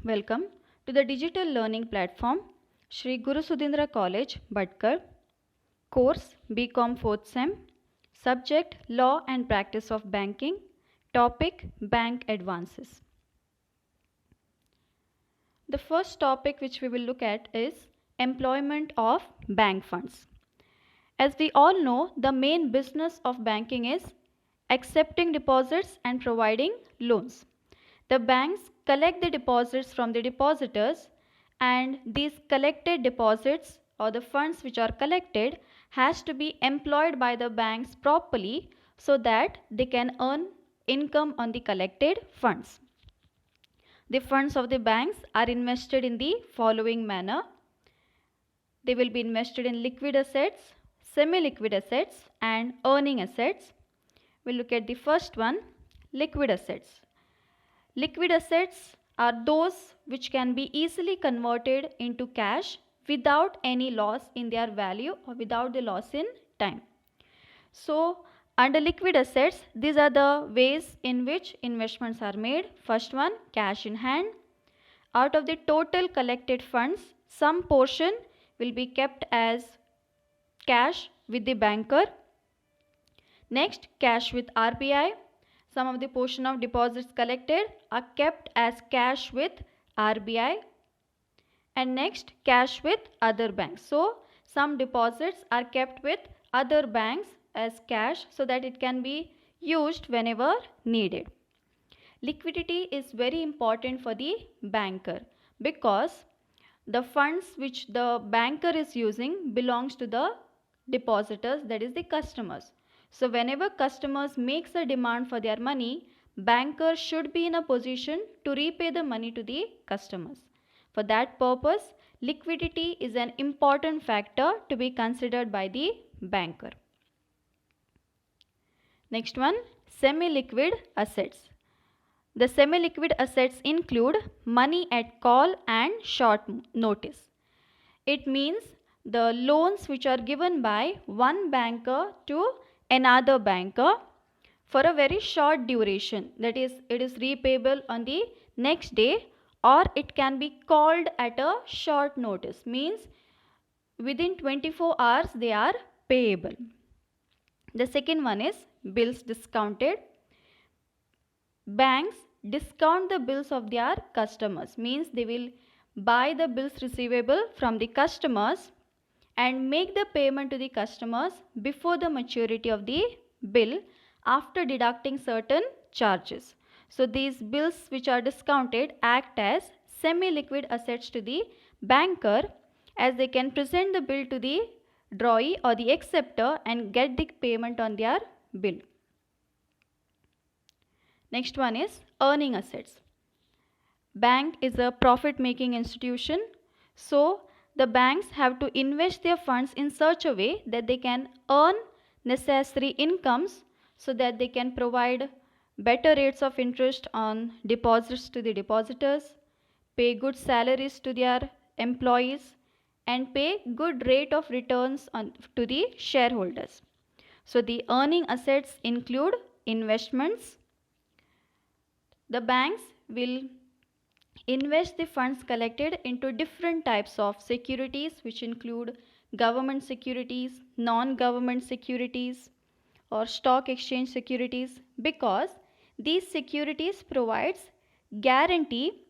Welcome to the digital learning platform Shri Guru Sudhindra College, Bhatkar. Course BCom 4th Sem. Subject Law and Practice of Banking. Topic Bank Advances. The first topic which we will look at is employment of bank funds. As we all know, the main business of banking is accepting deposits and providing loans. The banks collect the deposits from the depositors, and these collected deposits or the funds which are collected has to be employed by the banks properly so that they can earn income on the collected funds. The funds of the banks are invested in the following manner. They will be invested in liquid assets, semi-liquid assets and earning assets. We'll look at the first one, liquid assets. Liquid assets are those which can be easily converted into cash without any loss in their value or without the loss in time. So, under liquid assets, these are the ways in which investments are made. First one, cash in hand. Out of the total collected funds, some portion will be kept as cash with the banker. Next, cash with RBI. Some of the portion of deposits collected are kept as cash with RBI. And next, cash with other banks. So, some deposits are kept with other banks as cash so that it can be used whenever needed. Liquidity is very important for the banker because the funds which the banker is using belongs to the depositors, that is the customers. So whenever customers makes a demand for their money, banker should be in a position to repay the money to the customers. For that purpose, liquidity is an important factor to be considered by the banker. Next one, semi-liquid assets. The semi-liquid assets include money at call and short notice. It means the loans which are given by one banker to another banker for a very short duration, that is, it is repayable on the next day, or it can be called at a short notice, means within 24 hours they are payable. The second one is bills discounted. Banks discount the bills of their customers, means they will buy the bills receivable from the customers and make the payment to the customers before the maturity of the bill after deducting certain charges. So these bills which are discounted act as semi-liquid assets to the banker, as they can present the bill to the drawee or the acceptor and get the payment on their bill. Next one is earning assets. Bank is a profit-making institution, so the banks have to invest their funds in such a way that they can earn necessary incomes so that they can provide better rates of interest on deposits to the depositors, pay good salaries to their employees, and pay good rate of returns to the shareholders. So the earning assets include investments. The banks will invest the funds collected into different types of securities, which include government securities, non-government securities, or stock exchange securities, because these securities provides guarantee,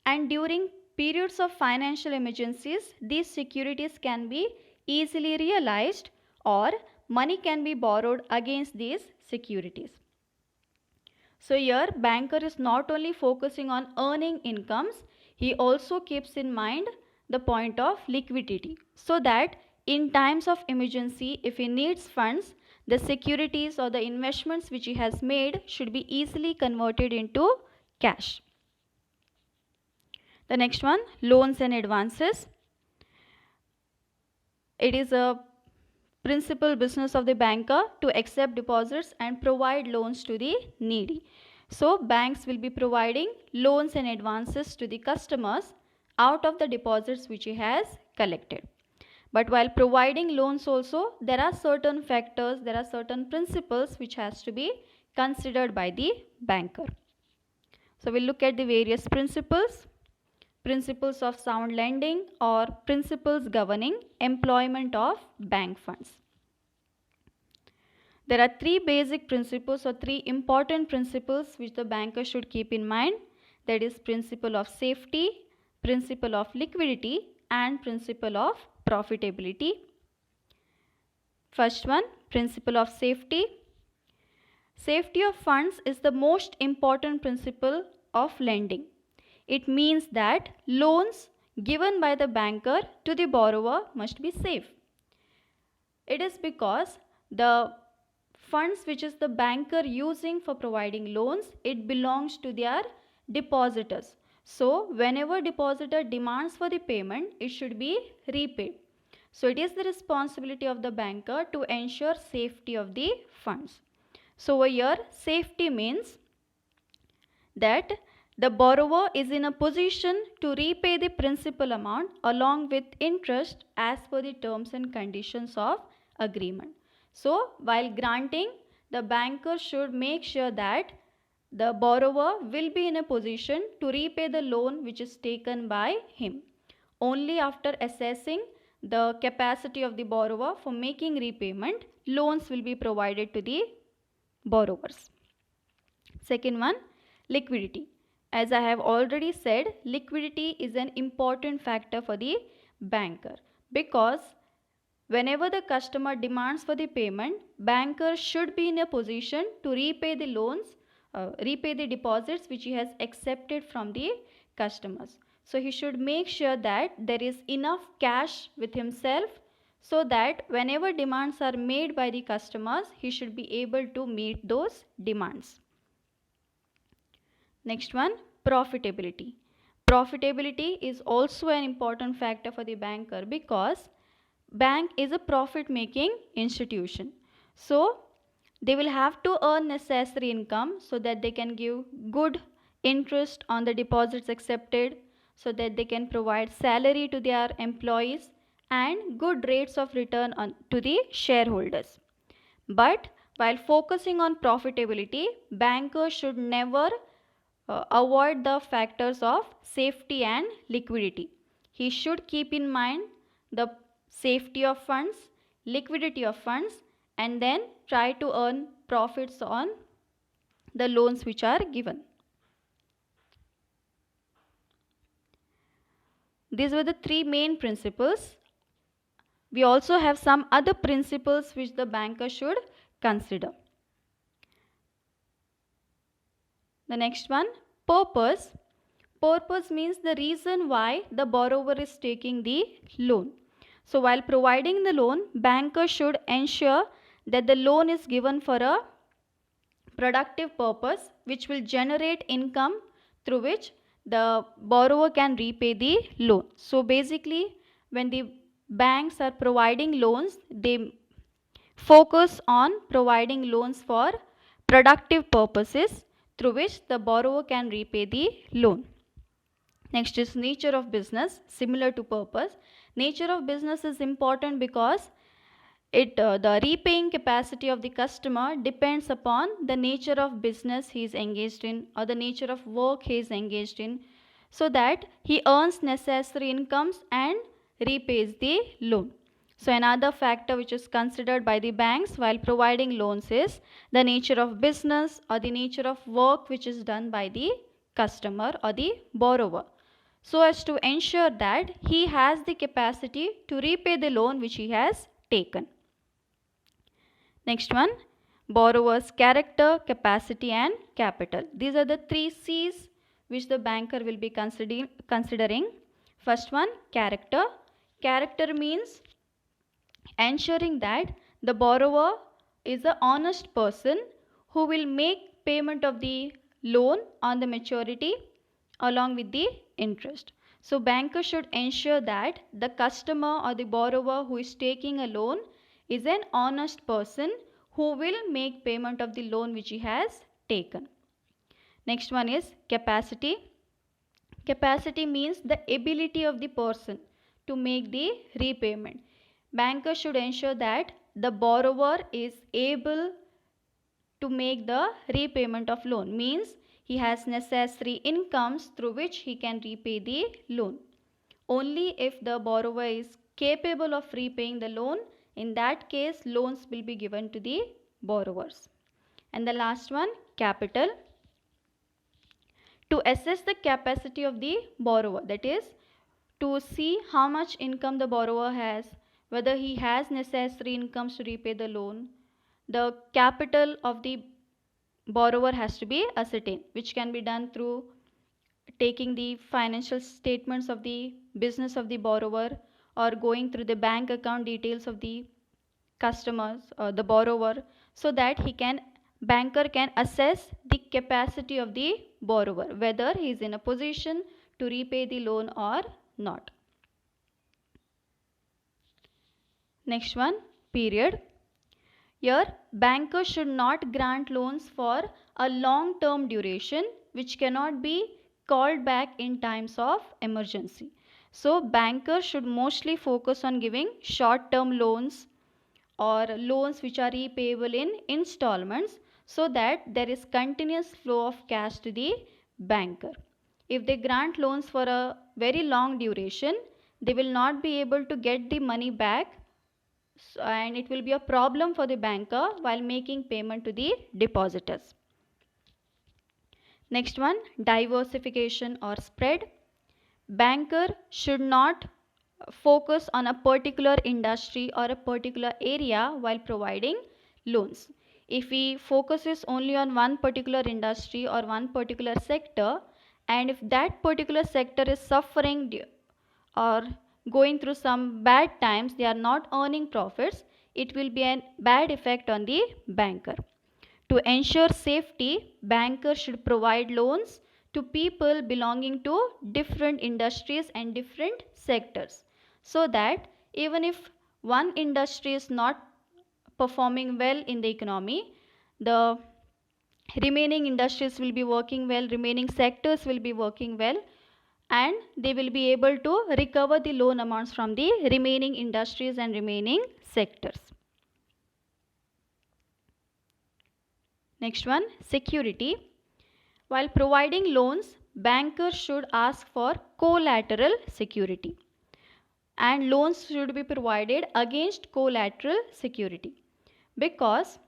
and during periods of financial emergencies, these securities can be easily realized or money can be borrowed against these securities. So here banker is not only focusing on earning incomes, he also keeps in mind the point of liquidity, so that in times of emergency, if he needs funds, the securities or the investments which he has made should be easily converted into cash. The next one, loans and advances. It is a principal business of the banker to accept deposits and provide loans to the needy. So banks will be providing loans and advances to the customers out of the deposits which he has collected. But while providing loans also, there are certain factors, there are certain principles which has to be considered by the banker. So we'll look at the various principles. principles of sound lending or principles governing employment of bank funds. There are three basic principles or three important principles which the banker should keep in mind. That is principle of safety, principle of liquidity, and principle of profitability. First one, principle of safety. Safety of funds is the most important principle of lending. It means that loans given by the banker to the borrower must be safe. It is because the funds which is the banker using for providing loans, it belongs to their depositors. So whenever depositor demands for the payment, it should be repaid. So it is the responsibility of the banker to ensure safety of the funds. So over here, safety means that the borrower is in a position to repay the principal amount along with interest as per the terms and conditions of agreement. So while granting, the banker should make sure that the borrower will be in a position to repay the loan which is taken by him. Only after assessing the capacity of the borrower for making repayment, loans will be provided to the borrowers. Second one, liquidity. As I have already said, liquidity is an important factor for the banker because whenever the customer demands for the payment, banker should be in a position to repay the loans, repay the deposits which he has accepted from the customers. So he should make sure that there is enough cash with himself so that whenever demands are made by the customers, he should be able to meet those demands. Next one, profitability. Profitability is also an important factor for the banker because bank is a profit making institution. So they will have to earn necessary income so that they can give good interest on the deposits accepted, so that they can provide salary to their employees and good rates of return to the shareholders. But while focusing on profitability, bankers should never avoid the factors of safety and liquidity. He should keep in mind the safety of funds, liquidity of funds, and then try to earn profits on the loans which are given. These were the three main principles. We also have some other principles which the banker should consider. The next one, purpose. Purpose means the reason why the borrower is taking the loan. So while providing the loan, banker should ensure that the loan is given for a productive purpose which will generate income through which the borrower can repay the loan. So basically, when the banks are providing loans, they focus on providing loans for productive purposes through which the borrower can repay the loan. Next is nature of business, similar to purpose. Nature of business is important because the repaying capacity of the customer depends upon the nature of business he is engaged in or the nature of work he is engaged in, so that he earns necessary incomes and repays the loan. So another factor which is considered by the banks while providing loans is the nature of business or the nature of work which is done by the customer or the borrower, so as to ensure that he has the capacity to repay the loan which he has taken. Next one, borrower's character, capacity and capital. These are the three C's which the banker will be considering. First one, character. Character means ensuring that the borrower is an honest person who will make payment of the loan on the maturity along with the interest. So banker should ensure that the customer or the borrower who is taking a loan is an honest person who will make payment of the loan which he has taken. Next one is capacity. Capacity means the ability of the person to make the repayment. Banker should ensure that the borrower is able to make the repayment of loan, means he has necessary incomes through which he can repay the loan. Only if the borrower is capable of repaying the loan, in that case loans will be given to the borrowers. And the last one, capital. To assess the capacity of the borrower, that is to see how much income the borrower has, whether he has necessary incomes to repay the loan, the capital of the borrower has to be ascertained, which can be done through taking the financial statements of the business of the borrower or going through the bank account details of the customers or the borrower, so that banker can assess the capacity of the borrower, whether he is in a position to repay the loan or not. Next one, period. Here, bankers should not grant loans for a long term duration which cannot be called back in times of emergency. So, bankers should mostly focus on giving short term loans or loans which are repayable in installments, so that there is continuous flow of cash to the banker. If they grant loans for a very long duration, they will not be able to get the money back, and it will be a problem for the banker while making payment to the depositors. Next one, diversification or spread. Banker should not focus on a particular industry or a particular area while providing loans. If he focuses only on one particular industry or one particular sector, and if that particular sector is suffering or going through some bad times, they are not earning profits, it will be a bad effect on the banker. To ensure safety, bankers should provide loans to people belonging to different industries and different sectors, so that even if one industry is not performing well in the economy, the remaining industries will be working well, remaining sectors will be working well, and they will be able to recover the loan amounts from the remaining industries and remaining sectors. Next one, security. While providing loans, bankers should ask for collateral security, and loans should be provided against collateral security, because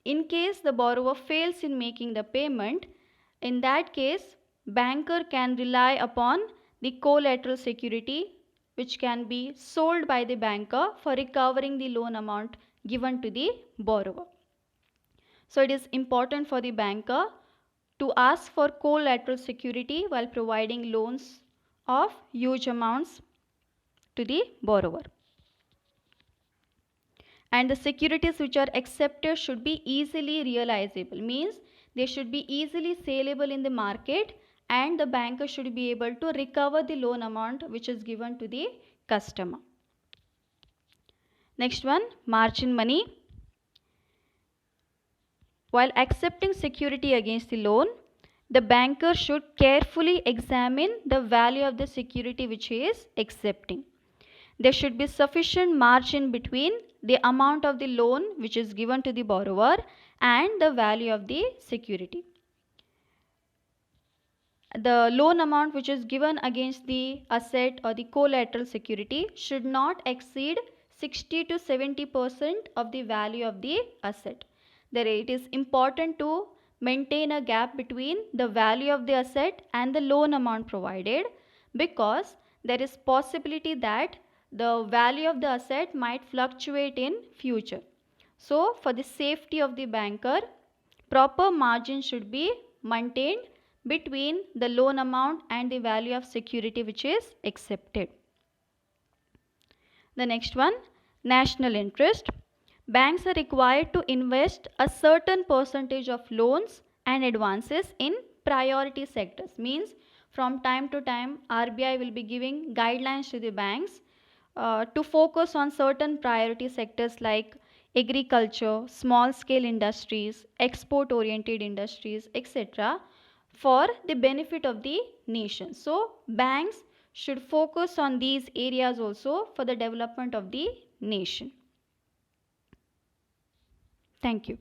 in case the borrower fails in making the payment, in that case banker can rely upon the collateral security, which can be sold by the banker for recovering the loan amount given to the borrower. So it is important for the banker to ask for collateral security while providing loans of huge amounts to the borrower. And the securities which are accepted should be easily realizable, means they should be easily saleable in the market, and the banker should be able to recover the loan amount which is given to the customer. Next one, margin money. While accepting security against the loan, the banker should carefully examine the value of the security which he is accepting. There should be sufficient margin between the amount of the loan which is given to the borrower and the value of the security. The loan amount which is given against the asset or the collateral security should not exceed 60 to 70% of the value of the asset. It is important to maintain a gap between the value of the asset and the loan amount provided, because there is possibility that the value of the asset might fluctuate in future. So for the safety of the banker, proper margin should be maintained between the loan amount and the value of security which is accepted. The next one, national interest. Banks are required to invest a certain percentage of loans and advances in priority sectors, means from time to time RBI will be giving guidelines to the banks to focus on certain priority sectors like agriculture, small scale industries, export oriented industries, etc., for the benefit of the nation. So banks should focus on these areas also for the development of the nation. Thank you.